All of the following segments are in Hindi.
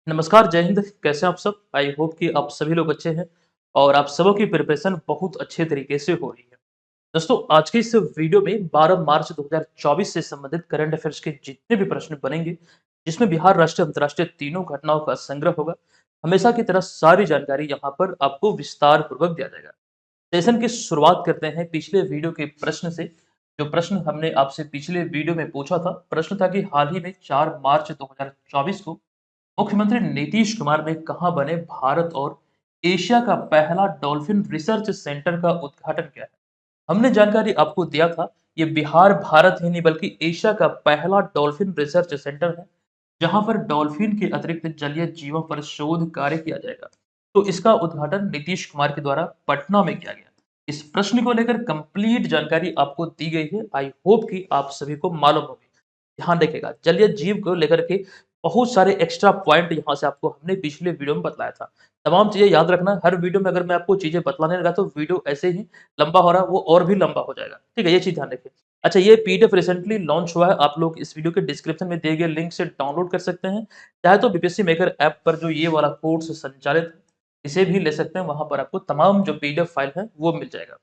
नमस्कार, जय हिंद। कैसे हैं आप सब? आई होप कि आप सभी लोग अच्छे हैं और आप सबों की प्रिपरेशन बहुत अच्छे तरीके से हो रही है। दोस्तों, आज के इस वीडियो में 12 मार्च 2024 से संबंधित करंट अफेयर्स के जितने भी प्रश्न बनेंगे, जिसमें बिहार, राष्ट्रीय, अंतर्राष्ट्रीय तीनों घटनाओं का संग्रह होगा। हमेशा की तरह सारी जानकारी यहाँ पर आपको विस्तार पूर्वक दिया जाएगा। सेशन की शुरुआत करते हैं पिछले वीडियो के प्रश्न से। जो प्रश्न हमने आपसे पिछले वीडियो में पूछा था, प्रश्न था कि हाल ही में 4 मार्च 2024 को मुख्यमंत्री नीतीश कुमार ने कहां बने भारत और एशिया का पहला डॉल्फिन रिसर्च सेंटर का उद्घाटन किया है। हमने जानकारी आपको दिया था, ये बिहार भारत ही नहीं बल्कि एशिया का पहला डॉल्फिन रिसर्च सेंटर है, जहां पर डॉल्फिन के अतिरिक्त जलीय जीवों पर शोध कार्य किया जाएगा। तो इसका उद्घाटन नीतीश कुमार के द्वारा पटना में किया गया। इस प्रश्न को लेकर कंप्लीट जानकारी आपको दी गई है। आई होप कि आप सभी को मालूम होगी। ध्यान रखिएगा, जलीय जीव को लेकर के बहुत सारे एक्स्ट्रा पॉइंट यहाँ से आपको हमने पिछले वीडियो में बताया था। तमाम चीजें याद रखना। हर वीडियो में अगर मैं आपको चीजें बतलाने लगा तो वीडियो ऐसे ही लंबा हो रहा है, वो और भी लंबा हो जाएगा। ठीक है, ये चीज ध्यान रखिए। अच्छा, ये पीडीएफ रिसेंटली लॉन्च हुआ है। आप लोग इस वीडियो के डिस्क्रिप्शन में दिए गए लिंक से डाउनलोड कर सकते हैं। चाहे तो बीपीएससी मेकर ऐप पर जो ये वाला कोर्स संचालित है, इसे भी ले सकते हैं। वहां पर आपको तमाम जो पीडीएफ फाइल है वो मिल जाएगा।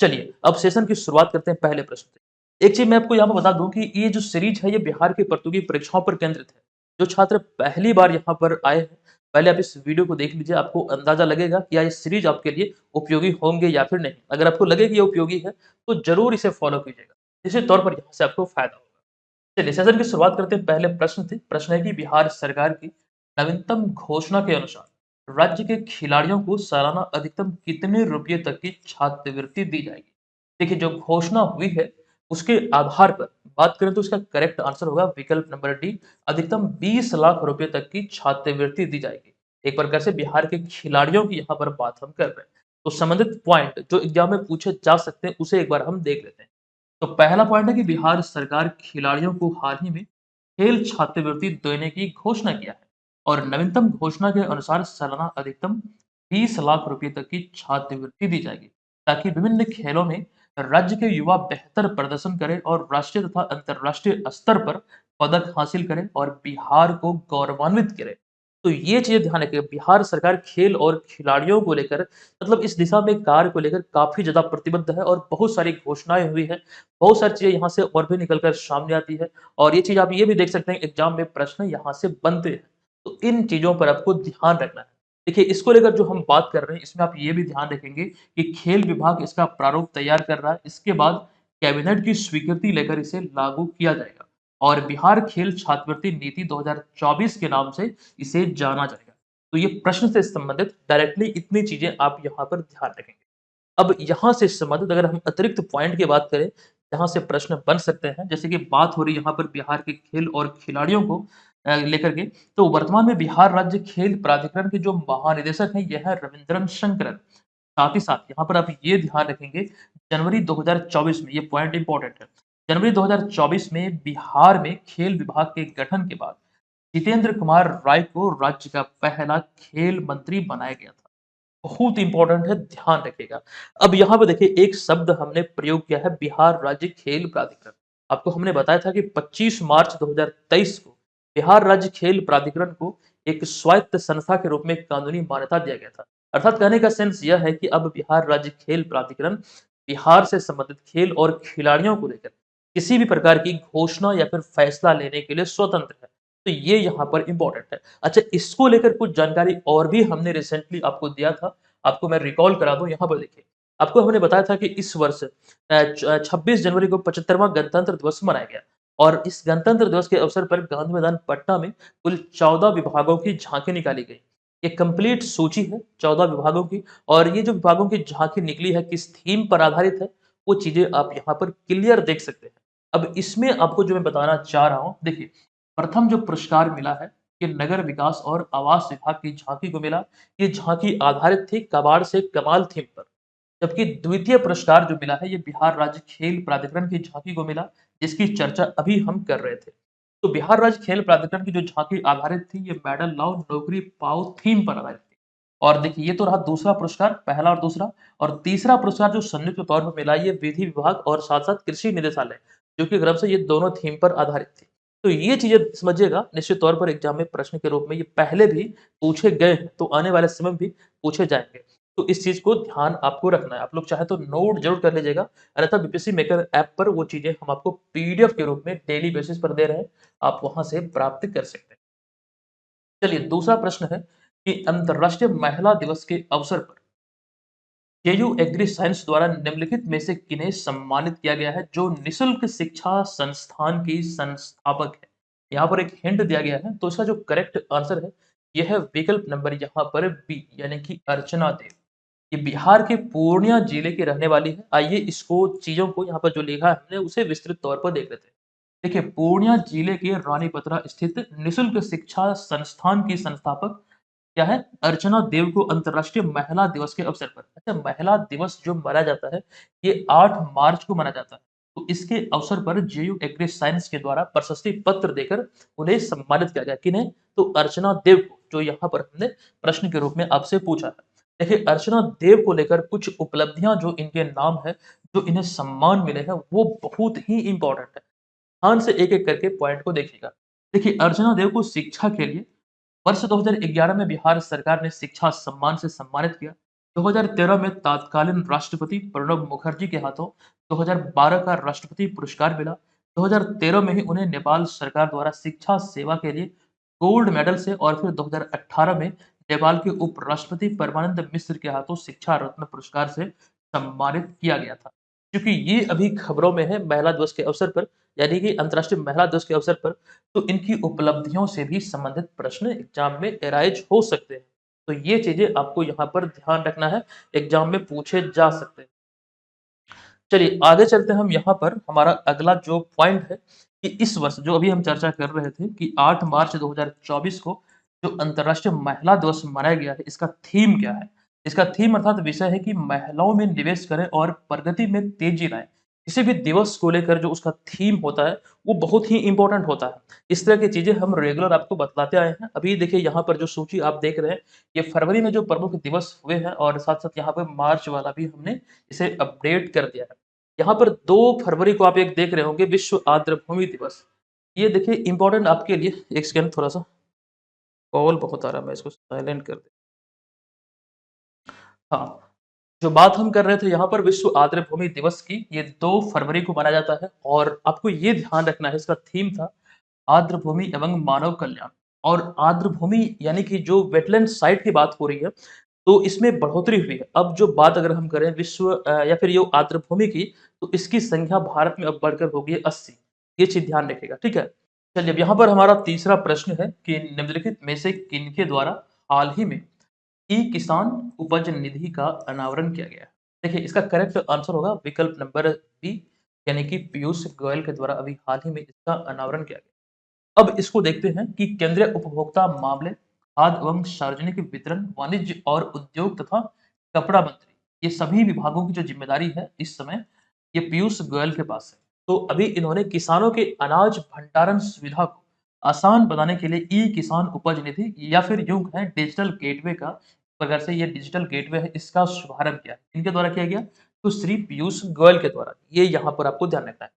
चलिए, अब सेशन की शुरुआत करते हैं पहले प्रश्न से। एक चीज मैं आपको यहाँ पर बता दूं कि ये जो सीरीज है ये बिहार की प्रतियोगी परीक्षाओं पर केंद्रित है। जो छात्र पहली बार यहाँ पर आए हैं, पहले आप इस वीडियो को देख लीजिए। आपको अंदाजा लगेगा कि ये सीरीज आपके लिए उपयोगी होंगे या फिर नहीं। अगर आपको लगे कि ये उपयोगी है तो जरूर इसे फॉलो कीजिएगा। इसी तौर पर यहाँ से आपको फायदा होगा। चलिए, सेशन की शुरुआत करते हैं। पहले प्रश्न थे। प्रश्न है कि बिहार सरकार की नवीनतम घोषणा के अनुसार राज्य के खिलाड़ियों को सालाना अधिकतम कितने रुपये तक की छात्रवृत्ति दी जाएगी? देखिए, जो घोषणा हुई है उसके आधार पर बात करें तो इसका करेक्ट आंसर होगा विकल्प नंबर डी। अधिकतम 20 लाख रुपए तक की छात्रवृत्ति दी जाएगी। एक प्रकार से बिहार के खिलाड़ियों की यहाँ पर बात हम कर रहे हैं। तो संबंधित पॉइंट जो एग्जाम में पूछे जा सकते हैं उसे एक बार हम देख लेते हैं। तो पहला पॉइंट है कि बिहार सरकार खिलाड़ियों को हाल ही में खेल छात्रवृत्ति देने की घोषणा किया है। और नवीनतम घोषणा के अनुसार सालाना अधिकतम 20 लाख रुपए तक की छात्रवृत्ति दी जाएगी, ताकि विभिन्न खेलों में राज्य के युवा बेहतर प्रदर्शन करें और राष्ट्रीय तथा अंतर्राष्ट्रीय स्तर पर पदक हासिल करें और बिहार को गौरवान्वित करें। तो ये चीजें ध्यान रखिए। बिहार सरकार खेल और खिलाड़ियों को लेकर, मतलब इस दिशा में कार्य को लेकर काफी ज्यादा प्रतिबद्ध है और बहुत सारी घोषणाएं हुई है। बहुत सारी चीजें यहाँ से और भी निकल कर सामने आती है। और ये चीज आप ये भी देख सकते हैं, एग्जाम में प्रश्न यहाँ से बनते हैं। तो इन चीजों पर आपको ध्यान रखना है। देखिए, इसको लेकर जो हम बात कर रहे हैं इसमें आप ये भी ध्यान रखेंगे कि खेल विभाग इसका प्रारूप तैयार कर रहा है। इसके बाद कैबिनेट की स्वीकृति लेकर इसे लागू किया जाएगा और बिहार खेल छात्रवृत्ति नीति 2024 के नाम से इसे जाना जाएगा। तो ये प्रश्न से संबंधित डायरेक्टली इतनी चीजें आप यहाँ पर ध्यान रखेंगे। अब यहाँ से संबंधित अगर हम अतिरिक्त पॉइंट की बात करें, जहाँ से प्रश्न बन सकते हैं, जैसे कि बात हो रही है यहाँ पर बिहार के खेल और खिलाड़ियों को लेकर के, तो वर्तमान में बिहार राज्य खेल प्राधिकरण के जो महानिदेशक हैं यह है रविंद्रन शंकरन। साथ ही साथ यहाँ पर आप ये ध्यान रखेंगे, जनवरी 2024 में, ये पॉइंट इंपॉर्टेंट है, जनवरी 2024 में बिहार में खेल विभाग के गठन के बाद जितेंद्र कुमार राय को राज्य का पहला खेल मंत्री बनाया गया था। बहुत इंपॉर्टेंट है, ध्यान रखिएगा। अब यहाँ पे देखिए, एक शब्द हमने प्रयोग किया है, बिहार राज्य खेल प्राधिकरण। आपको हमने बताया था कि 25 मार्च 2023 को बिहार राज्य खेल प्राधिकरण को एक स्वायत्त संस्था के रूप में कानूनी मान्यता दिया गया था। अर्थात कहने का सेंस यह है कि अब बिहार राज्य खेल प्राधिकरण बिहार से संबंधित खेल और खिलाड़ियों को लेकर किसी भी प्रकार की घोषणा या फिर फैसला लेने के लिए स्वतंत्र है। तो ये यहाँ पर इंपॉर्टेंट है। अच्छा, इसको लेकर कुछ जानकारी और भी हमने रिसेंटली आपको दिया था। आपको मैं रिकॉल करा दूं, यहाँ पर देखिए। आपको हमने बताया था कि इस वर्ष 26 जनवरी को 75वां गणतंत्र दिवस मनाया गया और इस गणतंत्र दिवस के अवसर पर गांधी मैदान पटना में कुल 14 विभागों की झांकी निकाली गई। ये कंप्लीट सूची है 14 विभागों की। और ये जो विभागों की झांकी निकली है किस थीम पर आधारित है, वो चीजें आप यहाँ पर क्लियर देख सकते हैं। अब इसमें आपको जो मैं बताना चाह रहा हूँ, देखिए, प्रथम जो पुरस्कार मिला है ये नगर विकास और आवास विभाग की झांकी को मिला। ये झांकी आधारित थी कबाड़ से कमाल थीम पर। जबकि द्वितीय पुरस्कार जो मिला है ये बिहार राज्य खेल प्राधिकरण की झांकी को मिला, जिसकी चर्चा अभी हम कर रहे थे। तो बिहार राज्य खेल प्राधिकरण की जो झांकी आधारित थी ये मेडल लाओ नौकरी पाओ थीम पर आधारित थी। और देखिए, ये तो रहा दूसरा पुरस्कार, पहला और दूसरा। और तीसरा पुरस्कार जो संयुक्त तौर पर मिला ये विधि विभाग और साथ साथ कृषि निदेशालय, जो कि क्रम से ये दोनों थीम पर आधारित थी। तो ये चीज़ें समझिएगा, निश्चित तौर पर एग्ज़ाम में प्रश्न के रूप में ये पहले भी पूछे गए हैं, तो आने वाले समय में भी पूछे जाएँगे। तो इस चीज़ को ध्यान आपको रखना है। आप लोग चाहे तो नोट ज़रूर कर लीजिएगा, अन्यथा बीपीएससी मेकर ऐप पर वो चीज़ें हम आपको पीडीएफ के रूप में डेली बेसिस पर दे रहे हैं, आप वहाँ से प्राप्त कर सकते हैं। चलिए दूसरा प्रश्न है कि अंतर्राष्ट्रीय महिला दिवस के अवसर पर जेयू एग्री साइंस द्वारा निम्नलिखित में से किन्हें सम्मानित किया गया है जो निशुल्क शिक्षा संस्थान की संस्थापक है। यहाँ पर एक हिंट दिया गया है, तो इसका जो करेक्ट आंसर है यह है विकल्प नंबर यहाँ पर बी, यानी कि अर्चना देव। ये बिहार के पूर्णिया जिले की रहने वाली है। आइए इसको चीजों को यहाँ पर जो लिखा है हमने उसे विस्तृत तौर पर देख लेते हैं। देखिए पूर्णिया जिले के रानीपत्रा स्थित निशुल्क शिक्षा संस्थान की संस्थापक क्या है? अर्चना देव को अंतर्राष्ट्रीय महिला दिवस के अवसर पर, अच्छा महिला दिवस जो मनाया जाता है, ये 8 मार्च को मनाया जाता है। तो इसके अवसर पर जेयू एग्री साइंस के द्वारा प्रशस्ति पत्र देकर उन्हें सम्मानित किया गया। किन्हें? तो अर्चना देव को, जो यहाँ पर हमने प्रश्न के रूप में आपसे पूछा है। देखिए अर्चना देव को लेकर कुछ उपलब्धियाँ जो इनके नाम है, जो इन्हें सम्मान मिले हैं, वो बहुत ही इम्पोर्टेंट है। ध्यान से एक-एक करके पॉइंट को देखिएगा। देखिए अर्चना देव को शिक्षा के लिए वर्ष 2011 में बिहार सरकार ने शिक्षा सम्मान से सम्मानित किया। 2013 में तत्कालीन राष्ट्रपति प्रणब मुखर्जी के हाथों 2012 का राष्ट्रपति पुरस्कार मिला। 2013 में ही उन्हें नेपाल सरकार द्वारा शिक्षा सेवा के लिए गोल्ड मेडल से और फिर 2018 में नेपाल के उपराष्ट्रपति परमानंद मिश्र के हाथों शिक्षा रत्न पुरस्कार से सम्मानित किया गया था। क्योंकि ये अभी खबरों में है महिला दिवस के अवसर पर, यानी कि अंतर्राष्ट्रीय महिला दिवस के अवसर पर, तो इनकी उपलब्धियों से भी संबंधित प्रश्न एग्जाम में एराइज हो सकते हैं। तो ये चीज़ें आपको यहाँ पर ध्यान रखना है, एग्जाम में पूछे जा सकते हैं। चलिए आगे चलते हैं हम यहाँ पर हमारा अगला जो पॉइंट है कि इस वर्ष जो अभी हम चर्चा कर रहे थे कि 8 मार्च 2024 को जो अंतर्राष्ट्रीय महिला दिवस मनाया गया है, इसका थीम क्या है? इसका थीम अर्थात विषय है कि महिलाओं में निवेश करें और प्रगति में तेजी लाएँ। किसी भी दिवस को लेकर जो उसका थीम होता है, वो बहुत ही इम्पोर्टेंट होता है। इस तरह की चीज़ें हम रेगुलर आपको बतलाते आए हैं। अभी देखिए यहाँ पर जो सूची आप देख रहे हैं, ये फरवरी में जो प्रमुख दिवस हुए हैं और साथ-साथ यहाँ पे मार्च वाला भी हमने इसे अपडेट कर दिया है। यहाँ पर 2 फरवरी को आप एक देख रहे होंगे विश्व आर्द्रभूमि दिवस। ये देखिए इम्पोर्टेंट आपके लिए, एक सेकंड थोड़ा-सा कॉल बहुत आ रहा है, मैं इसको साइलेंट कर दे। हाँ, जो बात हम कर रहे थे यहाँ पर विश्व आर्द्रभूमि दिवस की, ये 2 फरवरी को मनाया जाता है और आपको ये ध्यान रखना है, इसका थीम था आर्द्रभूमि एवं मानव कल्याण। और आर्द्रभूमि यानी कि जो वेटलैंड साइट की बात हो रही है, तो इसमें बढ़ोतरी हुई है। अब जो बात अगर हम करें विश्व या फिर ये आर्द्रभूमि की, तो इसकी संख्या भारत में अब बढ़कर हो गई है 80। ये चीज़ ध्यान रखिएगा, ठीक है? चलिए अब यहाँ पर हमारा तीसरा प्रश्न है कि निम्नलिखित में से किनके द्वारा हाल ही में ई-किसान उपज निधि का अनावरण किया गया है? देखिए इसका करेक्ट आंसर होगा विकल्प नंबर बी, यानी कि पीयूष गोयल के द्वारा अभी हाल ही में इसका अनावरण किया गया। अब इसको देखते हैं कि केंद्रीय उपभोक्ता मामले, खाद्य एवं सार्वजनिक वितरण, वाणिज्य और उद्योग तथा कपड़ा मंत्री, ये सभी विभागों की जो ज़िम्मेदारी है इस समय, ये पीयूष गोयल के पास है। तो अभी इन्होंने किसानों के अनाज भंडारण सुविधा को आसान बनाने के लिए ई-किसान उपज निधि या फिर यूँ कहें डिजिटल गेटवे का, प्रकार से ये डिजिटल गेटवे है, इसका शुभारंभ किया है। किनके द्वारा किया गया? तो श्री पीयूष गोयल के द्वारा। ये यहाँ पर आपको ध्यान रखना है।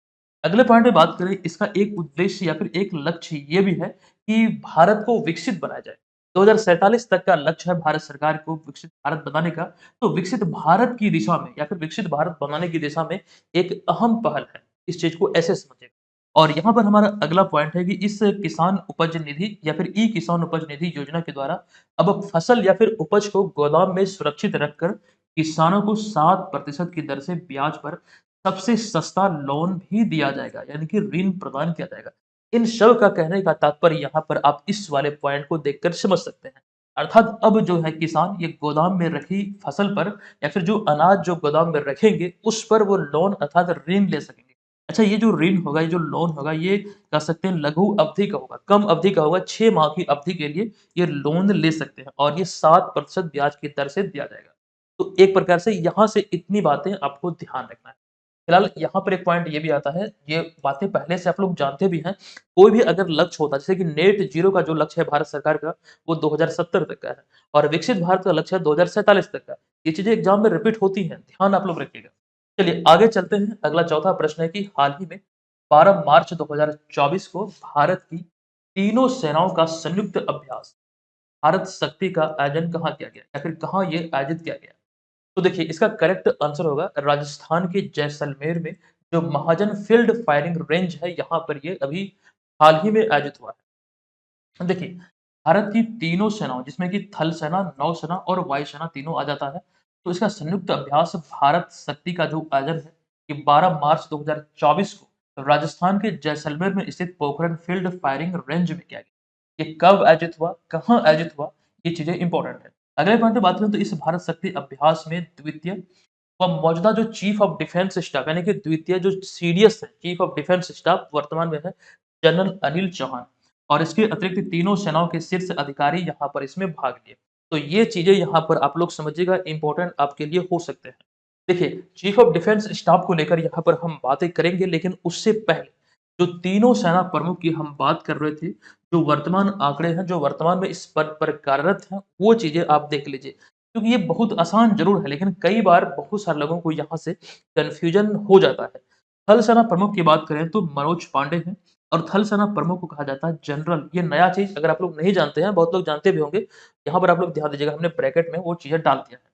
अगले पॉइंट में बात करें, इसका एक उद्देश्य या फिर एक लक्ष्य ये भी है कि भारत को विकसित बनाया जाए। 2047 तक का लक्ष्य है भारत सरकार को विकसित भारत बनाने का। तो विकसित भारत की दिशा में या फिर विकसित भारत बनाने की दिशा में एक अहम पहल है। इस चीज़ को ऐसे समझिए। और यहाँ पर हमारा अगला पॉइंट है कि इस किसान उपज निधि या फिर ई किसान उपज निधि योजना के द्वारा अब फसल या फिर उपज को गोदाम में सुरक्षित रखकर किसानों को 7% की दर से ब्याज पर सबसे सस्ता लोन भी दिया जाएगा, यानी कि ऋण प्रदान किया जाएगा। इन सब का कहने का तात्पर्य यहाँ पर आप इस वाले पॉइंट को देखकर समझ सकते हैं। अर्थात अब जो है किसान ये गोदाम में रखी फसल पर या फिर जो अनाज जो गोदाम में रखेंगे उस पर वो लोन अर्थात ऋण ले सकेंगे। अच्छा ये जो ऋण होगा, ये जो लोन होगा, ये कह सकते हैं लघु अवधि का होगा, कम अवधि का होगा, 6 माह की अवधि के लिए ये लोन ले सकते हैं और ये 7% ब्याज की दर से दिया जाएगा। तो एक प्रकार से यहाँ से इतनी बातें आपको ध्यान रखना है। फिलहाल यहाँ पर एक पॉइंट ये भी आता है, ये बातें पहले से आप लोग जानते भी हैं, कोई भी अगर लक्ष्य होता है, जैसे कि नेट ज़ीरो का जो लक्ष्य है भारत सरकार का, वो 2070 तक का है और विकसित भारत का लक्ष्य है 2047 तक का। ये चीज़ें एग्ज़ाम में रिपीट होती हैं, ध्यान आप लोग रखिएगा। चलिए आगे चलते हैं, अगला चौथा प्रश्न है कि हाल ही में 12 मार्च 2024 को भारत की तीनों सेनाओं का संयुक्त अभ्यास भारत शक्ति का आयोजन कहाँ किया गया या फिर कहाँ ये आयोजित किया गया? तो देखिए इसका करेक्ट आंसर होगा राजस्थान के जैसलमेर में जो महाजन फील्ड फायरिंग रेंज है, यहाँ पर ये अभी हाल ही में आयोजित हुआ है। देखिए, भारत की तीनों सेनाओं जिसमें कि थल सेना, नौसेना और वायु सेना तीनों आ जाता है। तो इसका संयुक्त अभ्यास भारत शक्ति का जो आयोजन है, ये 12 मार्च 2024 को राजस्थान के जैसलमेर में स्थित पोखरण फील्ड फायरिंग रेंज में किया गया। ये कब आयोजित हुआ, कहाँ आयोजित हुआ, ये चीजें इंपॉर्टेंट है। अगले पॉइंट पे बात करें तो इस भारत शक्ति अभ्यास में द्वितीय व मौजूदा जो चीफ ऑफ डिफेंस स्टाफ यानी कि द्वितीय जो सीडीएस है, चीफ ऑफ डिफेंस स्टाफ वर्तमान में है जनरल अनिल चौहान और इसके अतिरिक्त तीनों सेनाओं के शीर्ष अधिकारी यहाँ पर इसमें भाग लिए। तो ये चीजें यहाँ पर आप लोग समझिएगा इंपॉर्टेंट आपके लिए हो सकते हैं। देखिए, चीफ ऑफ डिफेंस स्टाफ को लेकर यहाँ पर हम बातें करेंगे, लेकिन उससे पहले जो तीनों सेना प्रमुख की हम बात कर रहे थे, जो वर्तमान आंकड़े हैं, जो वर्तमान में इस पद पर कार्यरत हैं, वो चीजें आप देख लीजिए। क्योंकि ये बहुत आसान ज़रूर है, लेकिन कई बार बहुत सारे लोगों को यहाँ से कन्फ्यूजन हो जाता है। थल सेना प्रमुख की बात करें तो मनोज पांडे हैं और थल सेना प्रमुख को कहा जाता है जनरल। ये नया चीज़ अगर आप लोग नहीं जानते हैं, बहुत लोग जानते भी होंगे, यहाँ पर आप लोग ध्यान दीजिएगा, हमने ब्रैकेट में वो चीज़ें डाल दिया है।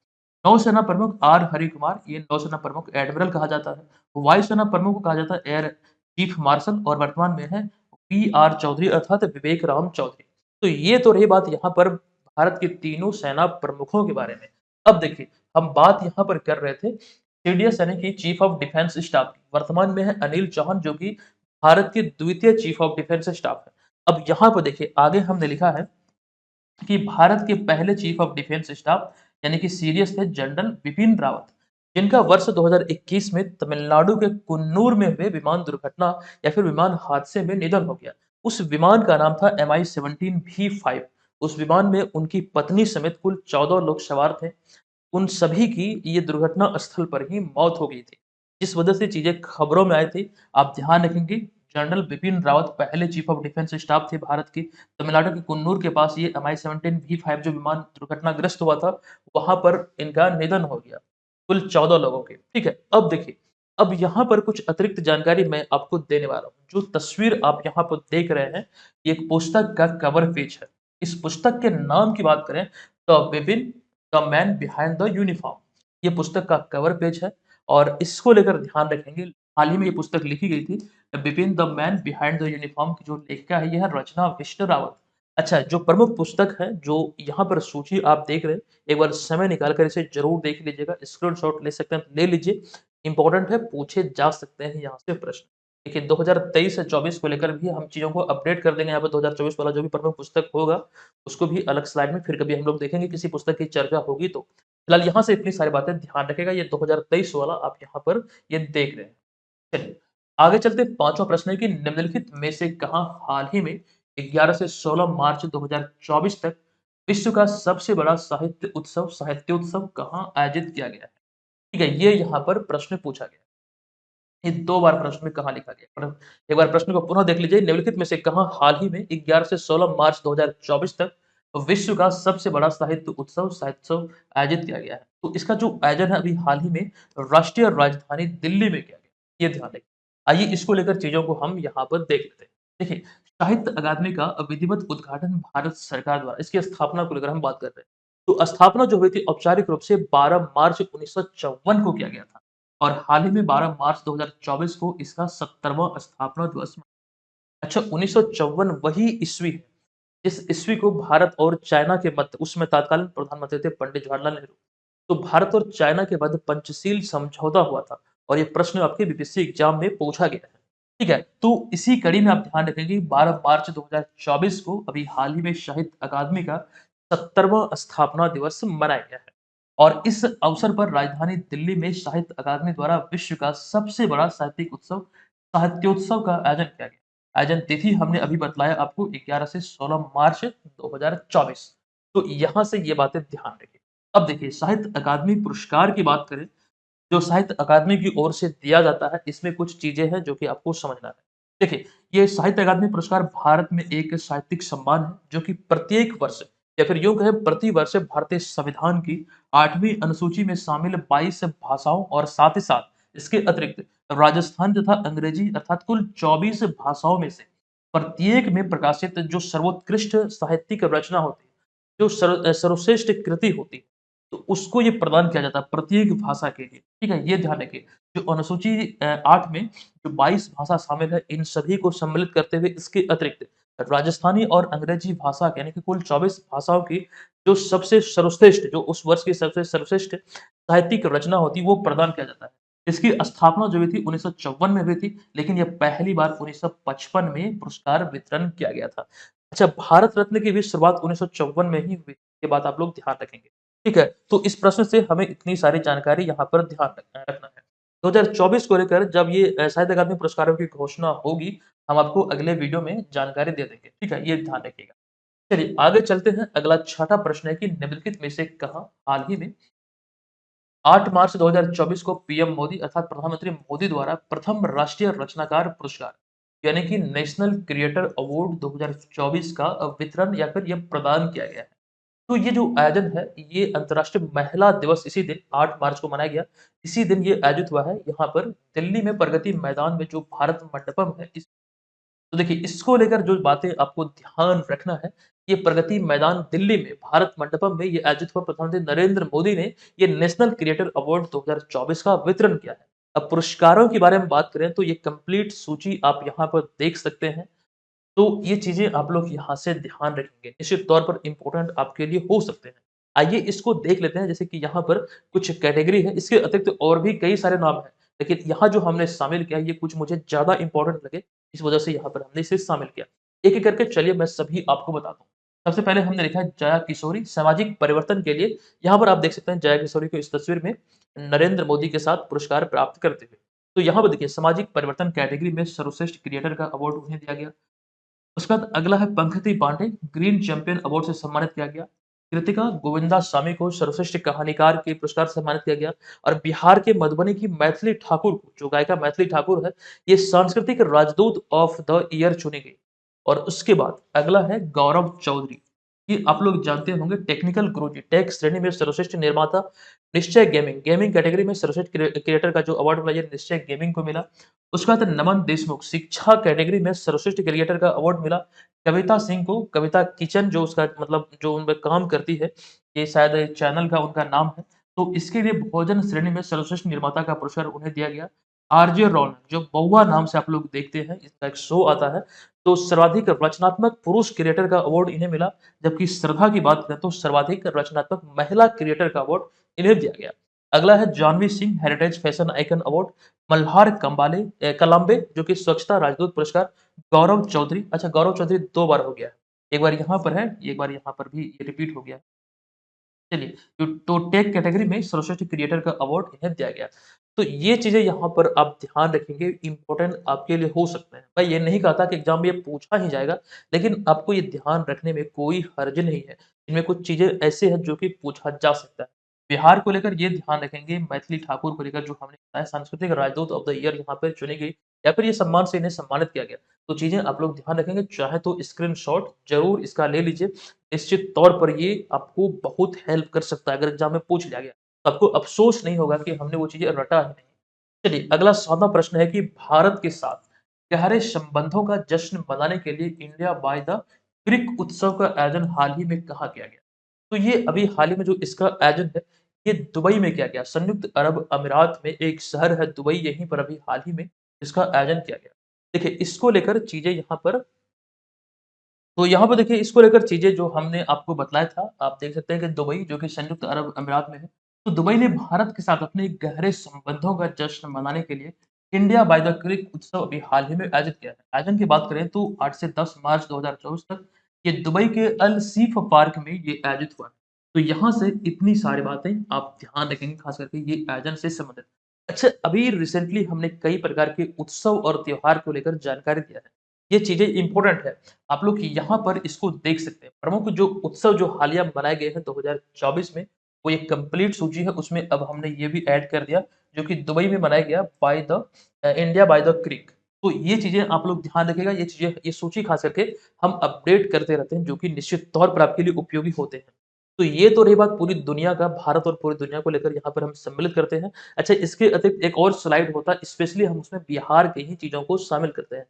नौसेना प्रमुख आर हरिकुमार, ये नौसेना प्रमुख एडमिरल कहा जाता है। वायुसेना प्रमुख को कहा जाता है एयर चीफ मार्शल और वर्तमान में है पी आर चौधरी अर्थात विवेक राम चौधरी। तो ये तो रही बात यहाँ पर भारत के तीनों सेना प्रमुखों के बारे में। अब देखिए, हम बात यहाँ पर कर रहे थे सीडीएस यानी कि चीफ ऑफ डिफेंस स्टाफ की। वर्तमान में है अनिल चौहान जो कि भारत के द्वितीय चीफ ऑफ डिफेंस स्टाफ है। अब यहाँ पर देखिए आगे हमने लिखा है कि भारत के पहले चीफ ऑफ डिफेंस स्टाफ यानी कि सीडीएस थे जनरल बिपिन रावत, जिनका वर्ष 2021 में तमिलनाडु के कुन्नूर में हुए विमान दुर्घटना या फिर विमान हादसे में निधन हो गया। उस विमान का नाम था MI-17V5। उस विमान में उनकी पत्नी समेत कुल 14 लोग सवार थे। उन सभी की ये दुर्घटना स्थल पर ही मौत हो गई थी। जिस वजह से चीजें खबरों में आई थी, आप ध्यान रखेंगे, जनरल बिपिन रावत पहले चीफ ऑफ डिफेंस स्टाफ थे भारत की। तमिलनाडु के कुन्नूर के पास ये MI-17V5 जो विमान दुर्घटनाग्रस्त हुआ था, वहां पर इनका निधन हो गया। कुल 14 लोगों के, ठीक है। अब देखिए, अब यहाँ पर कुछ अतिरिक्त जानकारी मैं आपको देने वाला हूँ। जो तस्वीर आप यहाँ पर देख रहे हैं, ये एक पुस्तक का कवर पेज है। इस पुस्तक के नाम की बात करें तो Bipin the man behind the uniform, ये पुस्तक का कवर पेज है और इसको लेकर ध्यान रखेंगे। हाल ही में ये पुस्तक लिखी गई थी। Bipin the man behind the uniform की जो लेखिका है, ये है रचना विष्णु रावत। अच्छा, जो प्रमुख पुस्तक है, जो यहाँ पर सूची आप देख रहे हैं, एक बार समय निकाल कर इसे जरूर देख लीजिएगा। स्क्रीनशॉट ले सकते हैं तो ले लीजिए, इंपॉर्टेंट है, पूछे जा सकते हैं यहाँ से प्रश्न। देखिए 2023 से 24 को लेकर भी हम चीज़ों को अपडेट कर देंगे। यहाँ पे 2024 वाला जो भी प्रमुख पुस्तक होगा, उसको भी अलग स्लाइड में फिर कभी हम लोग देखेंगे, किसी पुस्तक की चर्चा होगी तो। फिलहाल यहाँ से इतनी सारी बातें ध्यान रखेगा, ये 2023 वाला आप यहाँ पर ये देख रहे हैं। चलिए, आगे चलते 5वां प्रश्न है कि निम्नलिखित में से कहाँ हाल ही में 11 से 16 मार्च 2024 तक विश्व का सबसे बड़ा साहित्योत्सव कहाँ आयोजित किया गया है? ठीक है, ये यहाँ पर प्रश्न पूछा गया। ये 2 बार प्रश्न में कहाँ लिखा गया? एक बार प्रश्न को पुनः देख लीजिए, निम्नलिखित में से कहाँ हाल ही में 11 से 16 मार्च 2024 तक विश्व का सबसे बड़ा साहित्योत्सव आयोजित किया गया है? तो इसका जो आयोजन है अभी हाल ही में राष्ट्रीय राजधानी दिल्ली में किया गया। ये ध्यान रखें। आइए इसको लेकर चीज़ों को हम यहाँ पर देख लेते हैं। देखिए, साहित्य अकादमी का विधिवत उद्घाटन भारत सरकार द्वारा इसकी स्थापना को लेकर हम बात कर रहे हैं। तो स्थापना जो हुई थी औपचारिक रूप से 12 मार्च 1954 को किया गया था। और हाल ही में 12 मार्च 2024 को इसका 70वां स्थापना दिवस मनाया। अच्छा, 1954 वही ईस्वी है जिस ईस्वी को भारत और चाइना के मध्य, उसमें तत्कालीन प्रधानमंत्री थे पंडित जवाहरलाल नेहरू, तो भारत और चाइना के मध्य पंचशील समझौता हुआ था और ये प्रश्न आपके बीपीएससी एग्जाम में पूछा गया है। ठीक है, तो इसी कड़ी में आप ध्यान रखेंगे 12 मार्च 2024 को अभी हाल ही में साहित्य अकादमी का 70वां स्थापना दिवस मनाया गया है। और इस अवसर पर राजधानी दिल्ली में साहित्य अकादमी द्वारा विश्व का सबसे बड़ा साहित्यिक उत्सव साहित्योत्सव का आयोजन किया गया। आयोजन तिथि हमने अभी बतलाया आपको 11 से 16 मार्च 2024। तो यहाँ से ये बातें ध्यान रखिए। अब देखिए, साहित्य अकादमी पुरस्कार की बात करें, जो साहित्य अकादमी की ओर से दिया जाता है, इसमें कुछ चीजें हैं जो कि आपको समझना है। देखिए, ये साहित्य अकादमी पुरस्कार भारत में एक साहित्यिक सम्मान है जो कि प्रत्येक वर्ष या फिर यूं कहें प्रति वर्ष भारतीय संविधान की 8वीं अनुसूची में शामिल 22 भाषाओं और साथ ही साथ इसके अतिरिक्त राजस्थानी तथा अंग्रेजी अर्थात कुल 24 भाषाओं में से प्रत्येक में प्रकाशित जो सर्वोत्कृष्ट साहित्यिक रचना होती है, जो सर्वश्रेष्ठ कृति होती है, तो उसको ये प्रदान किया जाता है प्रत्येक भाषा के लिए। ठीक है? ये ध्यान रखिए। जो अनुसूची 8 में जो 22 भाषा शामिल है, इन सभी को सम्मिलित करते हुए इसके अतिरिक्त राजस्थानी और अंग्रेजी भाषा यानी कि कुल 24 भाषाओं की जो सबसे सर्वश्रेष्ठ जो उस वर्ष की सबसे सर्वश्रेष्ठ साहित्यिक रचना होती है, वो प्रदान किया जाता है। इसकी स्थापना जो हुई थी 1954 में हुई थी, लेकिन यह पहली बार 1955 में पुरस्कार वितरण किया गया था। अच्छा, भारत रत्न की भी शुरुआत 1954 में ही हुई, ये बात आप लोग ध्यान रखेंगे। ठीक है? तो इस प्रश्न से हमें इतनी सारी जानकारी यहाँ पर ध्यान रखना है। 2024 को लेकर जब ये साहित्य अकादमी पुरस्कारों की घोषणा होगी, हम आपको अगले वीडियो में जानकारी दे देंगे। ठीक है? ये ध्यान रखिएगा। चलिए आगे चलते हैं। अगला छठा प्रश्न है कि निम्नलिखित में से कहाँ हाल ही में 8 मार्च 2024 को पीएम मोदी अर्थात प्रधानमंत्री मोदी द्वारा प्रथम राष्ट्रीय रचनाकार पुरस्कार यानी कि नेशनल क्रिएटर अवार्ड 2024 का वितरण या फिर यह प्रदान किया गया है। तो ये जो आयोजन है, ये अंतर्राष्ट्रीय महिला दिवस इसी दिन 8 मार्च को मनाया गया। इसी दिन ये आयोजित हुआ है यहाँ पर दिल्ली में प्रगति मैदान में जो भारत मंडपम है इस तो देखिए, इसको लेकर जो बातें आपको ध्यान रखना है, ये प्रगति मैदान दिल्ली में भारत मंडपम में ये आयोजित हुआ। प्रधानमंत्री नरेंद्र मोदी ने ये नेशनल क्रिएटर अवार्ड 2024 का वितरण किया है। अब पुरस्कारों के बारे में बात करें तो ये कंप्लीट सूची आप यहाँ पर देख सकते हैं। तो ये चीज़ें आप लोग यहाँ से ध्यान रखेंगे, निश्चित तौर पर इम्पोर्टेंट आपके लिए हो सकते हैं। आइए इसको देख लेते हैं, जैसे कि यहाँ पर कुछ कैटेगरी है, इसके अतिरिक्त और भी कई सारे नाम हैं, लेकिन यहाँ जो हमने शामिल किया है, ये कुछ मुझे ज़्यादा इम्पोर्टेंट लगे, इस वजह से यहाँ पर हमने इसे शामिल किया। एक-एक करके चलिए मैं सभी आपको बताता हूँ। सबसे पहले हमने लिखा है जया किशोरी, सामाजिक परिवर्तन के लिए, यहाँ पर आप देख सकते हैं जया किशोरी को इस तस्वीर में नरेंद्र मोदी के साथ पुरस्कार प्राप्त करते हुए। तो यहाँ पर देखिए सामाजिक परिवर्तन कैटेगरी में सर्वश्रेष्ठ क्रिएटर का अवार्ड उन्हें दिया गया। उसके बाद अगला है Pankaj Pandey, green champion award से सम्मानित किया गया। कृतिका गोविंदास्वामी को सर्वश्रेष्ठ कहानीकार के पुरस्कार से सम्मानित किया गया और बिहार के मधुबनी की मैथिली ठाकुर को, जो गायिका मैथिली ठाकुर है, ये सांस्कृतिक राजदूत ऑफ द ईयर चुनी गई। और उसके बाद अगला है गौरव चौधरी। ये आप लोग जानते होंगे टेक्निकल गुरुजी, टेक श्रेणी में सर्वश्रेष्ठ निर्माता, निश्चय गेमिंग, गेमिंग कैटेगरी में सर्वश्रेष्ठ क्रिएटर का जो अवार्ड मिला, ये निश्चय गेमिंग को मिला। उसके बाद नमन देशमुख, शिक्षा कैटेगरी में सर्वश्रेष्ठ क्रिएटर का अवार्ड मिला। कविता सिंह को, कविता किचन जो उसका मतलब जो उनमें काम करती है, ये शायद चैनल का उनका नाम है, तो इसके लिए भोजन श्रेणी में सर्वश्रेष्ठ निर्माता का पुरस्कार उन्हें दिया गया। आरजे रौनक, जो बउआ नाम से आप लोग देखते हैं, इसका एक शो आता है, तो सर्वाधिक रचनात्मक पुरुष क्रिएटर का अवार्ड इन्हें मिला। जबकि श्रद्धा की बात करें तो सर्वाधिक रचनात्मक महिला क्रिएटर का अवार्ड इन्हें दिया गया। अगला है Janhvi Singh, heritage fashion icon award. Malhar Kalambe जो कि स्वच्छता राजदूत पुरस्कार। गौरव चौधरी, अच्छा गौरव चौधरी 2 बार हो गया है। एक बार यहाँ पर है, एक बार यहाँ पर भी ये रिपीट हो गया। चलिए, तो टेक कैटेगरी में सर्वश्रेष्ठ क्रिएटर का अवार्ड इन्हें दिया गया। तो ये चीज़ें यहाँ पर आप ध्यान रखेंगे, इम्पोर्टेंट आपके लिए हो सकते हैं। मैं ये नहीं कहता कि एग्ज़ाम में ये पूछा ही जाएगा, लेकिन आपको ये ध्यान रखने में कोई हर्ज नहीं है। इनमें कुछ चीज़ें ऐसे हैं जो कि पूछा जा सकता है। बिहार को लेकर ये ध्यान रखेंगे, मैथिली ठाकुर को लेकर जो हमने बताया सांस्कृतिक राजदूत ऑफ द ईयर यहाँ पे चुनी गई या फिर ये सम्मान से इन्हें सम्मानित किया गया। तो चीज़ें आप लोग ध्यान रखेंगे, चाहे तो स्क्रीनशॉट ज़रूर इसका ले लीजिए। निश्चित तौर पर ये आपको बहुत हेल्प कर सकता है, अगर एग्ज़ाम में पूछ लिया गया, तो आपको अफ़सोस नहीं होगा कि हमने वो चीज़ें रटा ही नहीं। चलिए, अगला 7वां प्रश्न है कि भारत के साथ गहरे संबंधों का जश्न मनाने के लिए इंडिया बाय द क्रिक उत्सव का आयोजन हाल ही में कहाँ किया गया? तो ये अभी हाल ही में जो इसका आयोजन है, ये दुबई में किया गया। संयुक्त अरब अमीरात में एक शहर है दुबई, यहीं पर अभी हाल ही में इसका आयोजन किया गया। देखिए, इसको लेकर चीज़ें यहाँ पर तो यहाँ पे देखिए इसको लेकर चीज़ें जो हमने आपको बतलाया था, आप देख सकते हैं कि दुबई जो कि संयुक्त अरब अमीरात में है, तो दुबई ने भारत के साथ अपने गहरे संबंधों का जश्न मनाने के लिए इंडिया बाय द क्रिक उत्सव अभी हाल ही में आयोजित किया है। आयोजन की बात करें तो 8 से 10 मार्च 2024 तक ये दुबई के अल सीफ पार्क में ये आयोजित हुआ है। तो यहाँ से इतनी सारी बातें आप ध्यान रखेंगे, खास करके ये आयोजन से संबंधित। अच्छा, अभी रिसेंटली हमने कई प्रकार के उत्सव और त्योहार को लेकर जानकारी दिया है। ये चीज़ें इम्पोर्टेंट है। आप लोग यहाँ पर इसको देख सकते हैं। प्रमुख जो उत्सव जो हालिया मनाए गए हैं 2024 में, वो एक कंप्लीट सूची है। उसमें अब हमने ये भी ऐड कर दिया, जो कि दुबई में मनाया गया by the India by the creek. तो ये चीज़ें आप लोग ध्यान रखिएगा, ये चीज़ें ये सूची खास करके हम अपडेट करते रहते हैं, जो कि निश्चित तौर पर आपके लिए उपयोगी होते हैं। तो ये तो रही बात पूरी दुनिया का, भारत और पूरी दुनिया को लेकर यहाँ पर हम सम्मिलित करते हैं। अच्छा, इसके अतिरिक्त एक और स्लाइड होता है, स्पेशली हम उसमें बिहार की ही चीज़ों को शामिल करते हैं,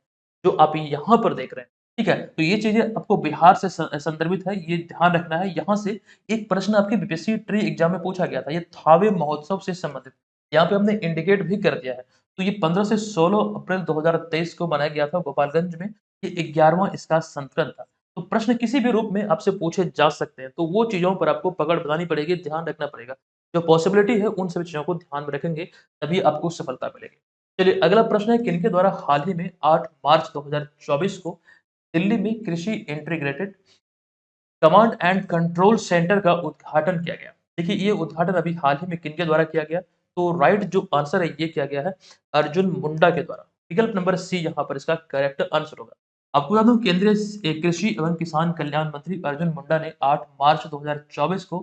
जो आप यहाँ पर देख रहे हैं। ठीक है? तो ये चीज़ें आपको बिहार से संदर्भित है, ये ध्यान रखना है। यहाँ से एक प्रश्न आपके बीपीएससी ट्री एग्ज़ाम में पूछा गया था, ये थावे महोत्सव से संबंधित। यहाँ पे हमने इंडिकेट भी कर दिया है। तो ये 15 से 16 अप्रैल 2023 को मनाया गया था गोपालगंज में। ये 11वां इसका संस्करण था। तो प्रश्न किसी भी रूप में आपसे पूछे जा सकते हैं, तो वो चीज़ों पर आपको पकड़ बनानी पड़ेगी, ध्यान रखना पड़ेगा। जो पॉसिबिलिटी है, उन सभी चीज़ों को ध्यान में रखेंगे, तभी आपको सफलता मिलेगी। चलिए, अगला प्रश्न है, किनके द्वारा हाल ही में 8 मार्च 2024 को दिल्ली में कृषि integrated command and control centre का उद्घाटन किया गया? देखिए, ये उद्घाटन अभी हाल ही में किनके द्वारा किया गया? तो राइट जो आंसर है, ये किया गया है अर्जुन मुंडा के द्वारा। विकल्प नंबर सी यहाँ पर इसका करेक्ट आंसर होगा। आपको बता दूं, केंद्रीय कृषि एवं किसान कल्याण मंत्री अर्जुन मुंडा ने 8 मार्च 2024 को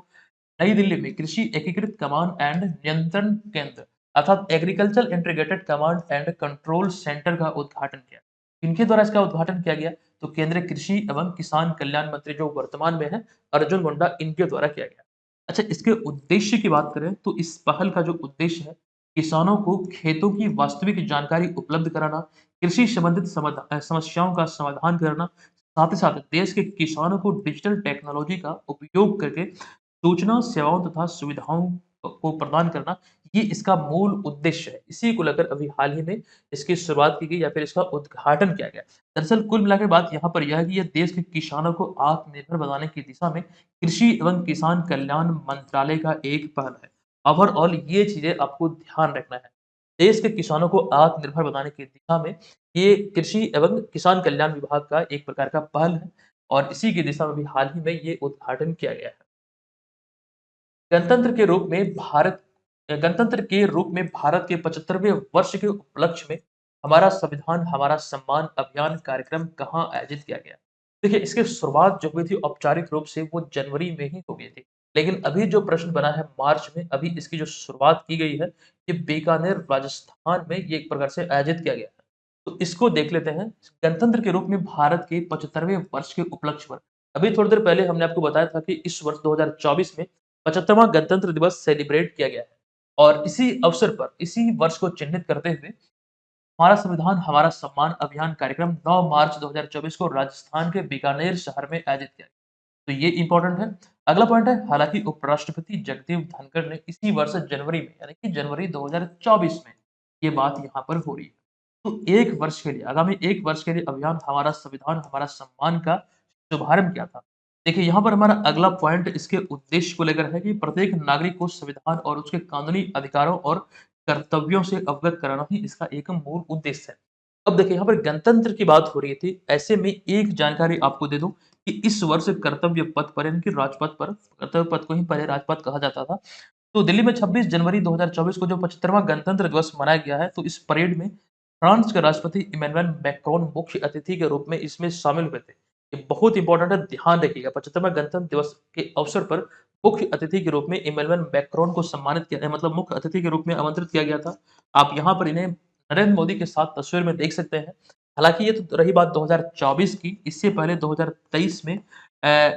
नई दिल्ली में कृषि एकीकृत कमांड एंड नियंत्रण केंद्र अर्थात agriculture integrated command and control centre का उद्घाटन किया। इनके द्वारा इसका उद्घाटन किया गया, तो केंद्रीय कृषि एवं किसान कल्याण मंत्री जो वर्तमान में है अर्जुन मुंडा, इनके द्वारा किया गया। अच्छा, इसके उद्देश्य की बात करें तो इस पहल का जो उद्देश्य है, किसानों को खेतों की वास्तविक जानकारी उपलब्ध कराना, कृषि संबंधित समस्याओं का समाधान करना, साथ ही साथ देश के किसानों को डिजिटल टेक्नोलॉजी का उपयोग करके सूचना सेवाओं तथा सुविधाओं को प्रदान करना, ये इसका मूल उद्देश्य है। इसी को लेकर अभी हाल ही में इसकी शुरुआत की गई या फिर इसका उद्घाटन किया गया। दरअसल कुल मिलाकर बात यहाँ पर यह है कि यह देश के किसानों को आत्मनिर्भर बनाने की दिशा में कृषि एवं किसान कल्याण मंत्रालय का एक पहल है। ओवरऑल ये चीज़ें आपको ध्यान रखना है। देश के किसानों को आत्मनिर्भर बनाने की दिशा में ये कृषि एवं किसान कल्याण विभाग का एक प्रकार का पहल है, और इसी की दिशा में भी हाल ही में ये उद्घाटन किया गया है। गणतंत्र के रूप में भारत गणतंत्र के रूप में भारत के 75वें वर्ष के उपलक्ष्य में हमारा संविधान हमारा सम्मान अभियान कार्यक्रम कहाँ आयोजित किया गया? देखिए, इसकी शुरुआत जो हुई थी औपचारिक रूप से, वो जनवरी में ही हो गई थी। लेकिन अभी जो प्रश्न बना है मार्च में, अभी इसकी जो शुरुआत की गई है, ये बीकानेर राजस्थान में ये एक प्रकार से आयोजित किया गया है। तो इसको देख लेते हैं। गणतंत्र के रूप में भारत के 75वें वर्ष के उपलक्ष्य पर अभी थोड़ी देर पहले हमने आपको बताया था कि इस वर्ष 2024 में 75वां गणतंत्र दिवस सेलिब्रेट किया गया है, और इसी अवसर पर इसी वर्ष को चिन्हित करते हुए हमारा संविधान हमारा सम्मान अभियान कार्यक्रम 9 मार्च 2024 को राजस्थान के बीकानेर शहर में आयोजित किया गया। तो ये इंपॉर्टेंट है। अगला पॉइंट है, हालांकि उपराष्ट्रपति जगदीप धनखड़ ने इसी वर्ष जनवरी में, यानी कि जनवरी 2024 में, ये बात यहाँ पर हो रही है। तो 1 वर्ष के लिए, आगामी 1 वर्ष के लिए अभियान हमारा संविधान हमारा सम्मान का शुभारंभ किया था। देखिए, यहाँ पर हमारा अगला पॉइंट इसके उद्देश्य को लेकर है कि प्रत्येक नागरिक को संविधान और उसके कानूनी अधिकारों और कर्तव्यों से अवगत कराना ही इसका एक मूल उद्देश्य है। अब देखिए, यहाँ पर गणतंत्र की बात हो रही थी, ऐसे में एक जानकारी आपको दे दूं कि इस वर्ष कर्तव्य पथ पर, यानी कि राजपथ पर, कर्तव्य पथ को ही पहले राजपथ कहा जाता था। तो दिल्ली में 26 जनवरी 2024 को जो 75वां गणतंत्र दिवस मनाया गया है, तो इस परेड में फ्रांस के राष्ट्रपति इमैनुअल मैक्रोन मुख्य अतिथि के रूप में इसमें शामिल हुए थे। ये बहुत इंपॉर्टेंट है, ध्यान रखिएगा। 75वां गणतंत्र दिवस के अवसर पर मुख्य अतिथि के रूप में इमैनुअल मैक्रोन को सम्मानित किया, मतलब मुख्य अतिथि के रूप में आमंत्रित किया गया था। आप यहाँ पर इन्हें नरेंद्र मोदी के साथ तस्वीर में देख सकते हैं। हालांकि ये तो रही बात 2024 की, इससे पहले 2023 में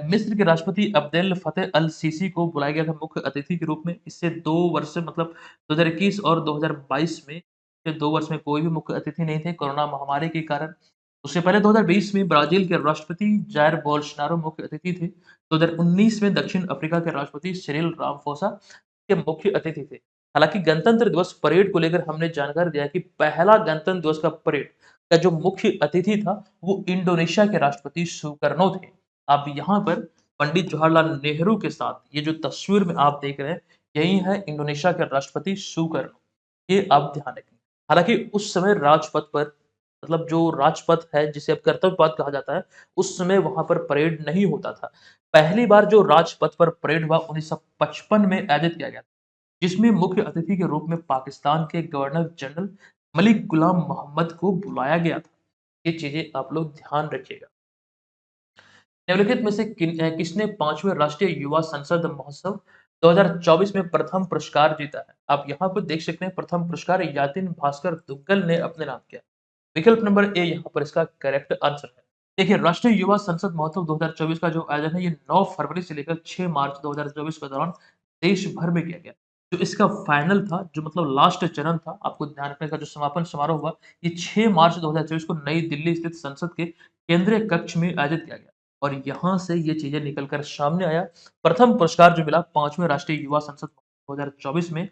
मिस्र के राष्ट्रपति अब्देल फतेह अल सीसी को बुलाया गया था मुख्य अतिथि के रूप में। इससे 2 वर्ष, मतलब 2021 और 2022 में, ये 2 वर्ष में कोई भी मुख्य अतिथि नहीं थे कोरोना महामारी के कारण। उससे पहले 2020 में ब्राज़ील के राष्ट्रपति जायर बोल्सोनारो मुख्य अतिथि थे। 2019 में दक्षिण अफ्रीका के राष्ट्रपति सिरिल रामाफोसा के मुख्य अतिथि थे। हालाँकि गणतंत्र दिवस परेड को लेकर हमने जानकारी दिया कि पहला गणतंत्र दिवस का परेड का जो मुख्य अतिथि था, वो इंडोनेशिया के राष्ट्रपति सुकर्नो थे। आप यहाँ पर पंडित जवाहरलाल नेहरू के साथ ये जो तस्वीर में आप देख रहे हैं, यही है इंडोनेशिया के राष्ट्रपति सुकर्नो। ये आप ध्यान रखें। हालाँकि उस समय राजपथ पर, मतलब जो राजपथ है जिसे अब कर्तव्य पथ कहा जाता है, उस समय वहाँ पर परेड नहीं होता था। पहली बार जो राजपथ पर परेड हुआ 1955 में आयोजित किया गया, जिसमें मुख्य अतिथि के रूप में पाकिस्तान के गवर्नर जनरल मलिक गुलाम मोहम्मद को बुलाया गया था। ये चीज़ें आप लोग ध्यान रखिएगा। निम्नलिखित में से किसने 5वें राष्ट्रीय युवा संसद महोत्सव 2024 में प्रथम पुरस्कार जीता है? आप यहाँ पर देख सकते हैं, प्रथम पुरस्कार यातिन भास्कर दुग्गल ने अपने नाम किया। विकल्प नंबर ए यहाँ पर इसका करेक्ट आंसर है। देखिए, राष्ट्रीय युवा संसद महोत्सव 2024 का जो आयोजन है, ये 9 फरवरी से लेकर 6 मार्च 2024 के दौरान देश भर में किया गया। जो इसका फाइनल था, जो मतलब लास्ट चरण था, आपको ध्यान रखने का जो समापन समारोह हुआ, ये 6 मार्च 2024 को नई दिल्ली स्थित संसद के केंद्रीय कक्ष में आयोजित किया गया और यहाँ से ये चीज़ें निकल कर सामने आया। प्रथम पुरस्कार जो मिला 5वें राष्ट्रीय युवा संसद 2024 में,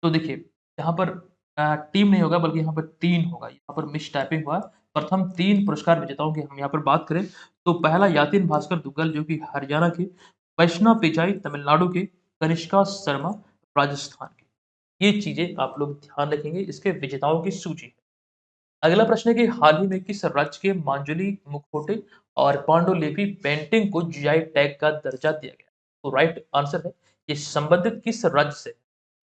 तो देखिए, यहाँ पर टीम नहीं होगा बल्कि यहाँ पर 3 होगा। यहाँ पर मिस टाइपिंग हुआ। प्रथम 3 पुरस्कार विजेताओं की हम यहाँ पर बात करें, तो पहला यातिन भास्कर दुग्गल जो कि हरियाणा के, वैष्णव पिचाई तमिलनाडु के, कनिष्का शर्मा राजस्थान के। ये चीज़ें आप लोग ध्यान रखेंगे, इसके विजेताओं की सूची है। अगला प्रश्न है कि हाल ही में किस राज्य के मांजुली मुखौटे और पांडुलिपि पेंटिंग को जीआई टैग का दर्जा दिया गया? तो राइट आंसर है, ये संबंधित किस राज्य से?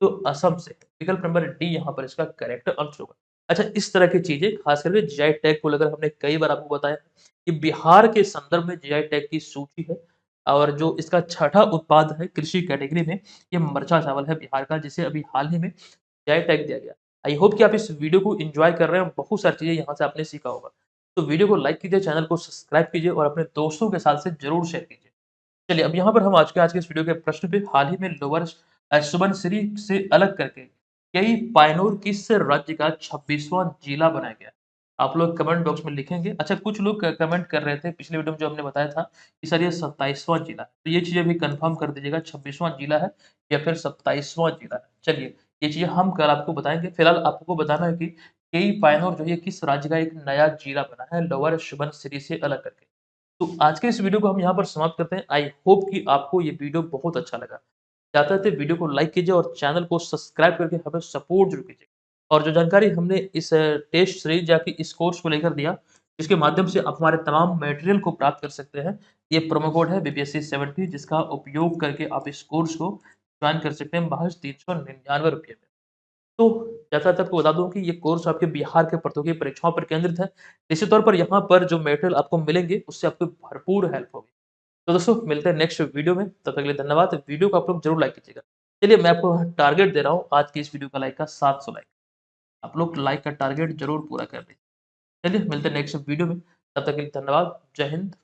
तो असम से। विकल्प नंबर डी यहाँ पर इसका करेक्ट आंसर होगा। अच्छा, इस तरह की चीजें खास करके जीआई टैग को लेकर हमने कई बार आपको बताया कि बिहार के संदर्भ में जीआई टैग की सूची है और जो इसका छठा उत्पाद है कृषि कैटेगरी में, ये मरचा चावल है बिहार का, जिसे अभी हाल ही में जीआई टैग दिया गया। आई होप कि आप इस वीडियो को एन्जॉय कर रहे हैं और बहुत सारी चीज़ें यहाँ से आपने सीखा होगा। तो वीडियो को लाइक कीजिए, चैनल को सब्सक्राइब कीजिए और अपने दोस्तों के साथ से ज़रूर शेयर कीजिए। चलिए, अब यहाँ पर हम आज के इस वीडियो के प्रश्न पे हाल ही में लोअर सुबनसिरी से अलग करके कई पायनोर किस राज्य का 26वां जिला बनाया गया? आप लोग कमेंट बॉक्स में लिखेंगे। अच्छा, कुछ लोग कमेंट कर रहे थे पिछले वीडियो में जो हमने बताया था कि सर ये 27वां जिला है। तो ये चीज़ें भी कन्फर्म कर दीजिएगा, 26वां जिला है या फिर 27वां जिला है। चलिए, ये चीज़ें हम कल आपको बताएँगे। फिलहाल आपको बताना है कि केई पायनोर जो है किस राज्य का एक नया जिला बना है लोअर सुबनसिरी से अलग करके। तो आज के इस वीडियो को हम यहाँ पर समाप्त करते हैं। आई होप कि आपको ये वीडियो बहुत अच्छा लगा। जाते-जाते वीडियो को लाइक कीजिए और चैनल को सब्सक्राइब करके हमें सपोर्ट ज़रूर कीजिए। और जो जानकारी हमने इस टेस्ट सीरीज़ या कि इस कोर्स को लेकर दिया, जिसके माध्यम से आप हमारे तमाम मटेरियल को प्राप्त कर सकते हैं। ये प्रोमो कोड है बीपीएससी 70, जिसका उपयोग करके आप इस कोर्स को जॉइन कर सकते हैं महज़ ₹399 में। तो जैसा कि आपको बता दूँ कि ये कोर्स आपके बिहार के प्रतियोगी परीक्षाओं पर केंद्रित है। निश्चित तौर पर यहाँ पर जो मटेरियल आपको मिलेंगे, उससे आपको भरपूर हेल्प होगी। तो दोस्तों, मिलते हैं नेक्स्ट वीडियो में, तब तक के लिए धन्यवाद। वीडियो को आप लोग ज़रूर लाइक कीजिएगा। चलिए, मैं आपको टारगेट दे रहा हूँ आज की इस वीडियो का लाइक का 700 लाइक। आप लोग लाइक का टारगेट ज़रूर पूरा कर दीजिए। चलिए, मिलते हैं नेक्स्ट वीडियो में, तब तक के लिए धन्यवाद। जय हिंद।